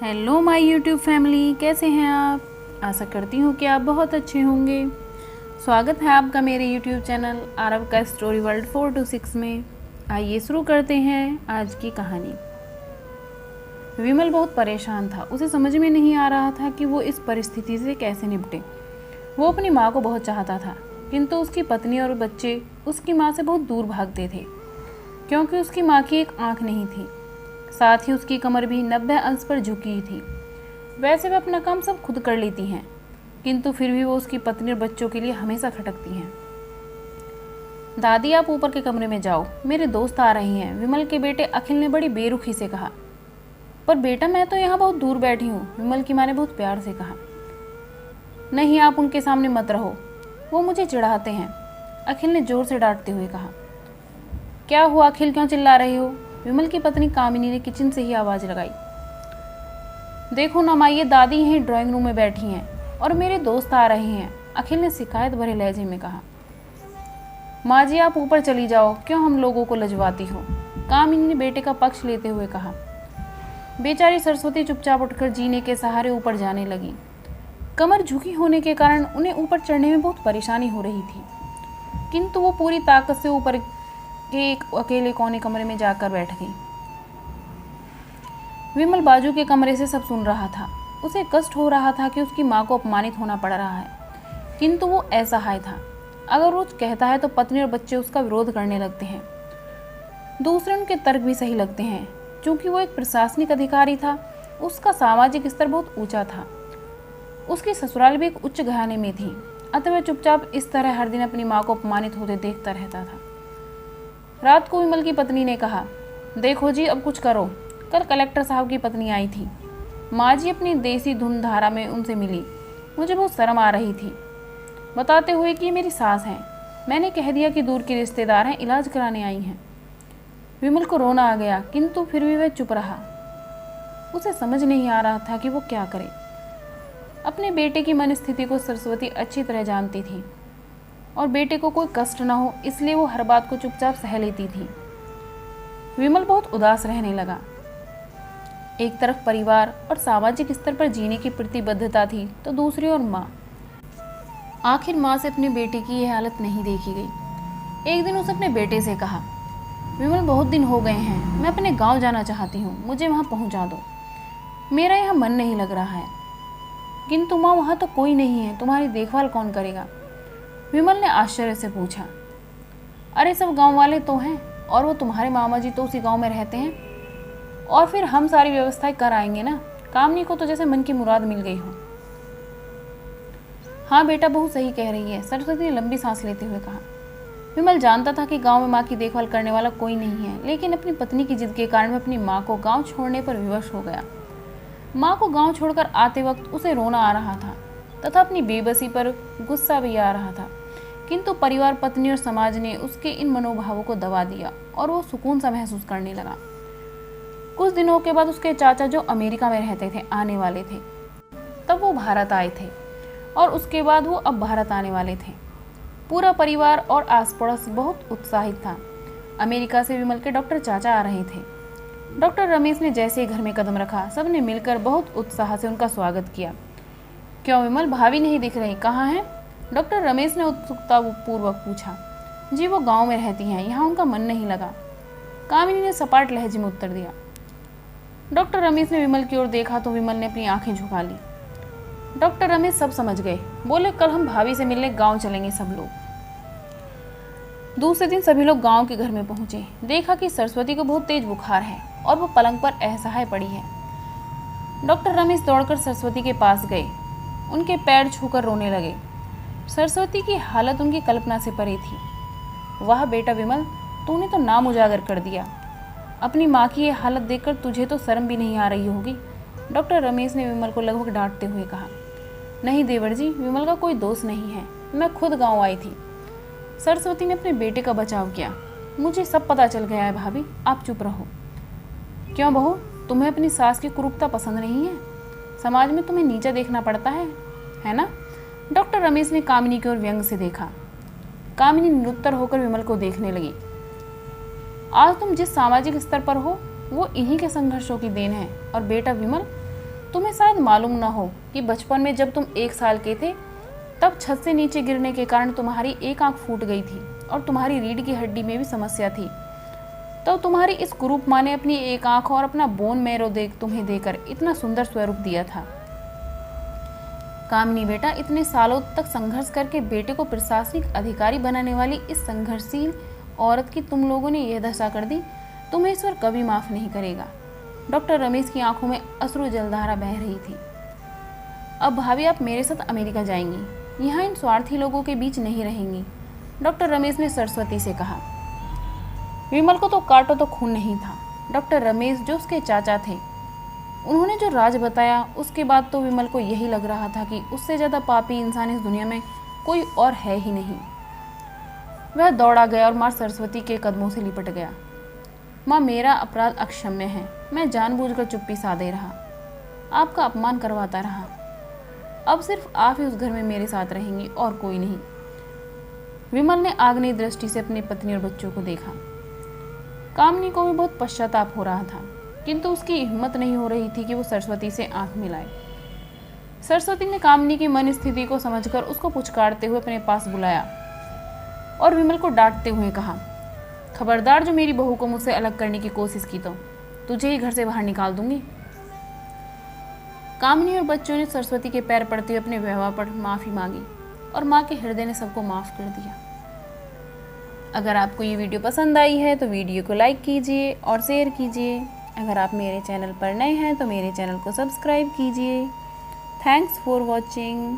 Hello my YouTube family, कैसे हैं आप। आशा करती हूँ कि आप बहुत अच्छे होंगे। स्वागत है आपका मेरे यूट्यूब चैनल आरव का स्टोरी वर्ल्ड 426 में। आइए शुरू करते हैं आज की कहानी। विमल बहुत परेशान था। उसे समझ में नहीं आ रहा था कि वो इस परिस्थिति से कैसे निपटे। वो अपनी माँ को बहुत चाहता था, किंतु उसकी पत्नी और बच्चे उसकी माँ से बहुत दूर भागते थे, क्योंकि उसकी माँ की एक आँख नहीं थी। साथ ही उसकी कमर भी 90 अंश पर झुकी थी। वैसे वह अपना काम सब खुद कर लेती हैं, किंतु फिर भी वो उसकी पत्नी और बच्चों के लिए हमेशा खटकती हैं। दादी, आप ऊपर के कमरे में जाओ, मेरे दोस्त आ रहे हैं, विमल के बेटे अखिल ने बड़ी बेरुखी से कहा। पर बेटा, मैं तो यहाँ बहुत दूर बैठी हूँ, विमल की माँ ने बहुत प्यार से कहा। नहीं, आप उनके सामने मत रहो, वो मुझे चिढ़ाते हैं, अखिल ने जोर से डांटते हुए कहा। क्या हुआ अखिल, क्यों चिल्ला रहे हो। विमल की पत्नी कामिनी ने किचन से ही आवाज लगाई। देखो ना माँ, ये दादी यहीं ड्राइंग रूम में बैठी हैं और मेरे दोस्त आ रहे हैं, अखिल ने शिकायत भरे लहजे में कहा। माँ जी, आप ऊपर चली जाओ, क्यों हम लोगों को लजवाती हो, कामिनी ने बेटे का पक्ष लेते हुए कहा। बेचारी सरस्वती चुपचाप उठकर जीने के सहारे ऊपर जाने लगी। कमर झुकी होने के कारण उन्हें ऊपर चढ़ने में बहुत परेशानी हो रही थी, किंतु वो पूरी ताकत से ऊपर के एक अकेले कोने कमरे में जाकर बैठ गई। विमल बाजू के कमरे से सब सुन रहा था। उसे कष्ट हो रहा था कि उसकी माँ को अपमानित होना पड़ रहा है, किंतु वो असहाय था। अगर वो कहता है तो पत्नी और बच्चे उसका विरोध करने लगते हैं। दूसरे उनके तर्क भी सही लगते हैं। क्योंकि वो एक प्रशासनिक अधिकारी था, उसका सामाजिक स्तर बहुत ऊंचा था। उसकी ससुराल भी एक उच्च घराने में थी, अतः वह चुपचाप इस तरह हर दिन अपनी माँ को अपमानित होते देखता रहता था। रात को विमल की पत्नी ने कहा, देखो जी, अब कुछ करो। कल कलेक्टर साहब की पत्नी आई थी। माँ जी अपनी देसी धुन धारा में उनसे मिली। मुझे बहुत शर्म आ रही थी, बताते हुए कि मेरी सास हैं। मैंने कह दिया कि दूर की रिश्तेदार हैं, इलाज कराने आई हैं। विमल को रोना आ गया, किंतु फिर भी वह चुप रहा। उसे समझ नहीं आ रहा था कि वो क्या करे। अपने बेटे की मन स्थिति को सरस्वती अच्छी तरह जानती थी और बेटे को कोई कष्ट न हो, इसलिए वो हर बात को चुपचाप सह लेती थी। विमल बहुत उदास रहने लगा। एक तरफ परिवार और सामाजिक स्तर पर जीने की प्रतिबद्धता थी, तो दूसरी ओर माँ। आखिर माँ से अपने बेटे की यह हालत नहीं देखी गई। एक दिन उसने अपने बेटे से कहा, विमल, बहुत दिन हो गए हैं, मैं अपने गांव जाना चाहती हूँ, मुझे वहाँ पहुँचा दो। मेरा यहाँ मन नहीं लग रहा है। किंतु माँ, वहाँ तो कोई नहीं है, तुम्हारी देखभाल कौन करेगा। विमल ने आश्चर्य से पूछा। अरे, सब गांव वाले तो हैं, और वो तुम्हारे मामा जी तो उसी गांव में रहते हैं, और फिर हम सारी व्यवस्थाएं कर आएंगे ना। कामनी को तो जैसे मन की मुराद मिल गई हो। हाँ बेटा, बहुत सही कह रही है, सरस्वती ने लंबी सांस लेते हुए कहा। विमल जानता था कि गांव में माँ की देखभाल करने वाला कोई नहीं है, लेकिन अपनी पत्नी की जिद के कारण वह अपनी माँ को गाँव छोड़ने पर विवश हो गया। माँ को गाँव छोड़कर आते वक्त उसे रोना आ रहा था तथा अपनी बेबसी पर गुस्सा भी आ रहा था, किंतु परिवार, पत्नी और समाज ने उसके इन मनोभावों को दबा दिया और वो सुकून सा महसूस करने लगा। कुछ दिनों के बाद उसके चाचा, जो अमेरिका में रहते थे, आने वाले थे। तब वो भारत आए थे और उसके बाद वो अब भारत आने वाले थे। पूरा परिवार और आस पड़ोस बहुत उत्साहित था। अमेरिका से विमल के डॉक्टर चाचा आ रहे थे। डॉक्टर रमेश ने जैसे ही घर में कदम रखा, सबने मिलकर बहुत उत्साह से उनका स्वागत किया। क्यों विमल, भाभी नहीं दिख रही, कहाँ हैं? डॉक्टर रमेश ने उत्सुकता पूर्वक पूछा। जी, वो गांव में रहती हैं, यहाँ उनका मन नहीं लगा, कामिनी ने सपाट लहजे में उत्तर दिया। डॉक्टर रमेश ने विमल की ओर देखा तो विमल ने अपनी आंखें झुका ली। डॉक्टर रमेश सब समझ गए। बोले, कल हम भाभी से मिलने गांव चलेंगे सब लोग। दूसरे दिन सभी लोग गांव के घर में पहुंचे। देखा कि सरस्वती को बहुत तेज बुखार है और वो पलंग पर असहाय पड़ी है। डॉक्टर रमेश दौड़कर सरस्वती के पास गए, उनके पैर छूकर रोने लगे। सरस्वती की हालत उनकी कल्पना से परे थी। वाह बेटा विमल, तूने तो नाम उजागर कर दिया। अपनी माँ की ये हालत देखकर तुझे तो शर्म भी नहीं आ रही होगी, डॉक्टर रमेश ने विमल को लगभग डांटते हुए कहा। नहीं देवर जी, विमल का कोई दोष नहीं है, मैं खुद गांव आई थी। सरस्वती ने अपने बेटे का बचाव किया। मुझे सब पता चल गया है भाभी, आप चुप रहो। क्यों बहू, तुम्हें अपनी सास की कुरूपता पसंद नहीं है? समाज में तुम्हें नीचा देखना पड़ता है ना? डॉक्टर रमेश ने कामिनी की ओर व्यंग से देखा। कामिनी निरुत्तर होकर विमल को देखने लगी। आज तुम जिस सामाजिक स्तर पर हो, वो इन्हीं के संघर्षों की देन है। और बेटा विमल, तुम्हें शायद मालूम न हो कि बचपन में जब तुम 1 साल के थे तब छत से नीचे गिरने के कारण तुम्हारी एक आंख फूट गई थी और तुम्हारी रीढ़ की हड्डी में भी समस्या थी। तो तुम्हारी इस कुरूप माँ ने अपनी एक आंख और अपना बोन मैरो तुम्हें देकर इतना सुंदर स्वरूप दिया था। कामिनी बेटा, इतने सालों तक संघर्ष करके बेटे को प्रशासनिक अधिकारी बनाने वाली इस संघर्षशील औरत की तुम लोगों ने यह दशा कर दी। तुम्हें ईश्वर कभी माफ नहीं करेगा। डॉक्टर रमेश की आंखों में अश्रु जलधारा बह रही थी। अब भाभी, आप मेरे साथ अमेरिका जाएंगी, यहाँ इन स्वार्थी लोगों के बीच नहीं रहेंगी, डॉक्टर रमेश ने सरस्वती से कहा। विमल को तो काटो तो खून नहीं था। डॉक्टर रमेश जो उसके चाचा थे, उन्होंने जो राज बताया उसके बाद तो विमल को यही लग रहा था कि उससे ज़्यादा पापी इंसान इस दुनिया में कोई और है ही नहीं। वह दौड़ा गया और माँ सरस्वती के कदमों से लिपट गया। माँ, मेरा अपराध अक्षम्य है। मैं जानबूझकर चुप्पी साधे रहा, आपका अपमान करवाता रहा। अब सिर्फ आप ही उस घर में मेरे साथ रहेंगी और कोई नहीं। विमल ने आग्नेय दृष्टि से अपनी पत्नी और बच्चों को देखा। कामिनी को भी बहुत पश्चाताप हो रहा था, किंतु उसकी हिम्मत नहीं हो रही थी कि वो सरस्वती से आंख मिलाए। सरस्वती ने कामिनी की मन स्थिति को समझकर उसको पुचकारते हुए अपने पास बुलाया और विमल को डांटते हुए कहा, खबरदार, जो मेरी बहू को मुझसे अलग करने की कोशिश की तो तुझे ही घर से बाहर निकाल दूंगी। कामिनी और बच्चों ने सरस्वती के पैर पड़ते हुए अपने व्यवहार पर माफ़ी मांगी और माँ के हृदय ने सबको माफ़ कर दिया। अगर आपको ये वीडियो पसंद आई है तो वीडियो को लाइक कीजिए और शेयर कीजिए। अगर आप मेरे चैनल पर नए हैं तो मेरे चैनल को सब्सक्राइब कीजिए। Thanks for watching.